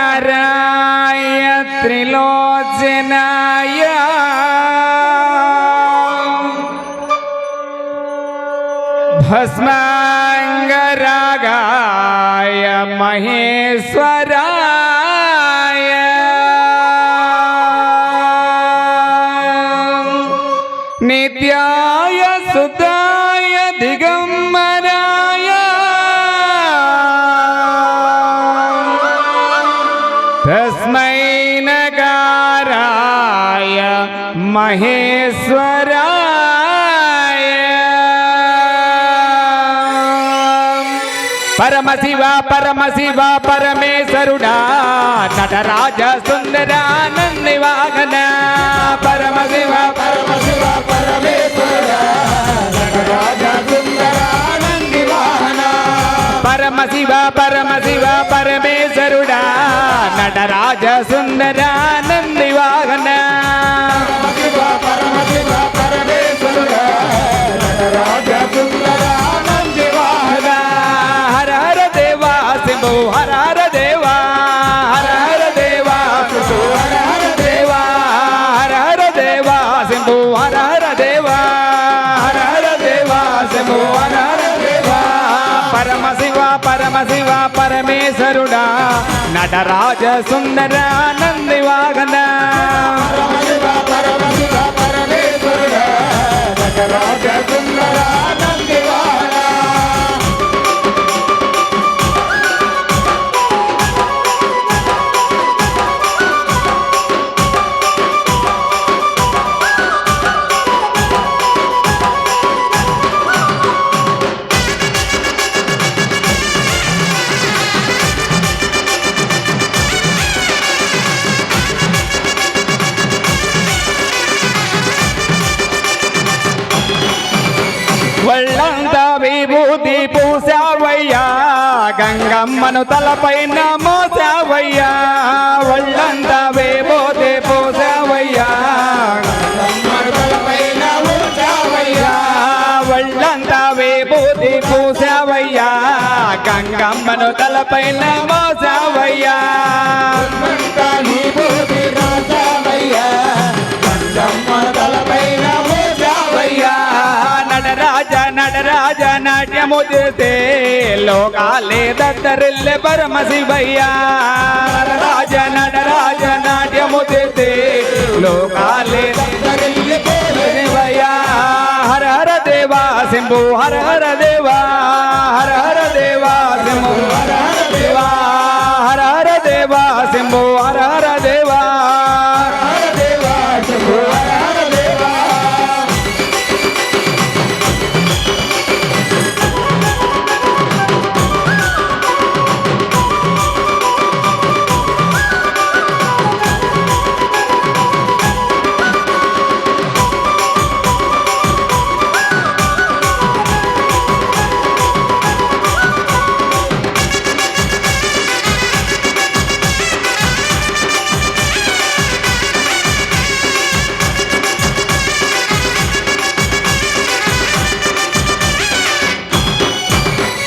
नागेन्द्रहराय त्रिलोचनाय भस्मांगरागाय महेश्वराय नित्याय सुताय दिगंबराय तस्मै नकाराय महेश्वराय परमशिव परमेश्वरुडा नटराज सुंदरानंदी वाहन परमशिव परमेश्वरुडा नटराज सुंदरानंदी वाहन परमशिव परमेश्वरुडा नटराज सुंदरानंदी वाहन परमशिव परमेश्वरुडा नटराज सुंदरानंदी वाहन हर हर देवा शंभो हर हर देवा हर हर देवा शंभो हर हर देवा हर हर देवा शंभो हर हर देवा हर हर देवा शंभो हर हर देवा परमशिव परमेश्वरुडा नटराज सुंदरानंदी वाहन परमशिव परमेश्वरुडा नटराज सुंदरानंदी वाहन వళ్ళంత విభూతి పూసావయ్యా గంగమ్మను తలపైన మోసావయ్యా వళ్ళంత విభూతి పూసావయ్యా గంగమ్మను తలపైన మోసావయ్యా వళ్ళంత విభూతి పూసావయ్యా గంగమ్మను తలపైన మోసావయ్యా విభూతి రాసావయ్యా గంగమ్మను తలపైన మోసావయ్యా నటరాజ నాట్యము చేస్తే లోకాలే దద్దరిల్లె పరమశివయ్యా నటరాజ నాట్యము చేస్తే లోకాలే దద్దరిల్లె పరమశివయ్యా హర హర దేవా శంభో హర హర దేవా హర హర దేవా శంభో హర హర దేవా హర హర దేవా శంభో హర హర దేవా హర హర దేవా శంభో హర హర దేవా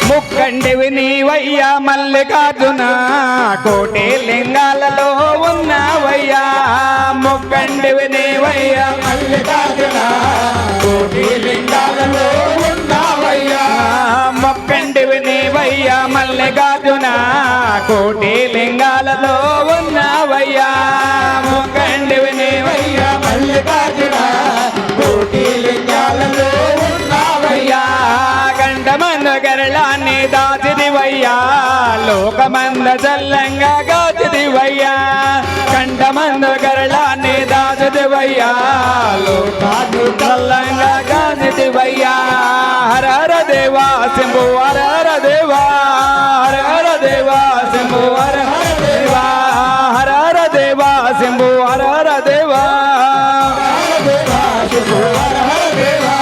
ముక్కండివి నీవయ్యా మల్లికార్జున కోటి లింగాలలో ఉన్నావయ్యా ముక్కండివి నీవయ్యా మల్లికార్జున కోటి లింగాలలో ఉన్నావయ్యా ముక్కండివి నీవయ్యా మల్లికార్జున కోటి లింగాలలో ఉన్నావయ్యా ముక్కండివి నీవయ్యా మల్లికార్జున కోటి లింగాలలో ఉన్నావయ్యా గండమంద గరళాన్ని దాచిదివయ్యా లోకమంద చల్లంగా గాచిదివయ్యా కంఠమంద గరళాన్ని దాచిదివయ్యా లోకాన్ని చల్లంగా గాచిదివయ్యా హర హర దేవా శంభో హర హర దేవా హర హర దేవా శంభో హర హర దేవా హర హర దేవా శంభో హర హర దేవా హర దేవా శంభో హర హర దేవా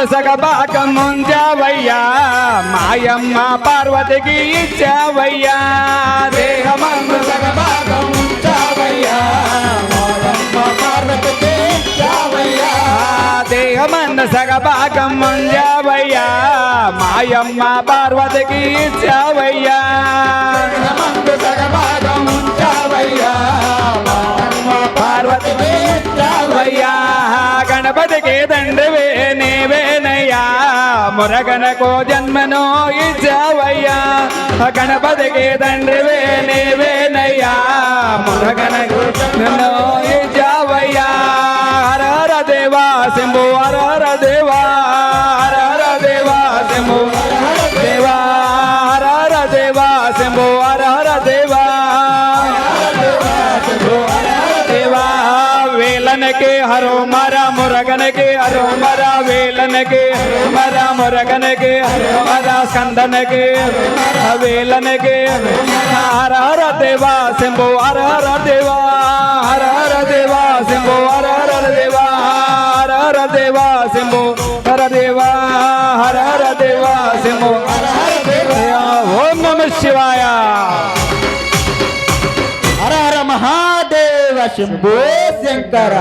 దేహమందు సగభాగం ఉంచావయ్యా మాయమ్మ పార్వతికి ఇచ్చావయ్యా దేహమందు సగభాగం ఉంచావయ్యా మాయమ్మ పార్వతికి ఇచ్చావయ్యా దేహమందు సగభాగం ఉంచావయ్యా మాయమ్మ పార్వతికి ఇచ్చావయ్యా దేహమందు సగభాగం ఉంచావయ్యా మాయమ్మ పార్వతికి ఇచ్చావయ్యా గణపతికి తండ్రివే నీవేనయ్యా మురగనకు జన్మను ఇచ్చావయ్యా గణపతికి తండ్రివే నీవేనయ్యా మురగనకు జన్మను ఇచ్చావయ్యా హర హర దేవా శంభు హర హర దేవా హర హర దేవా శంభు దేవా హర హర దేవా శంభు హర హర దేవా దేవా వేలనకే హరో మరా మురగనకే హరో మరా వేలనకే మరా మురగనకే హరో మరా స్కందనకే వేలనకే హర హర దేవా శంభో హర హర దేవా హర హర దేవా శంభో హర హర దేవా హర హర దేవా శంభో హర దేవా హర హర దేవా శంభో ఓం నమ శివాయ హర హర మహాదేవ శంభో శంకర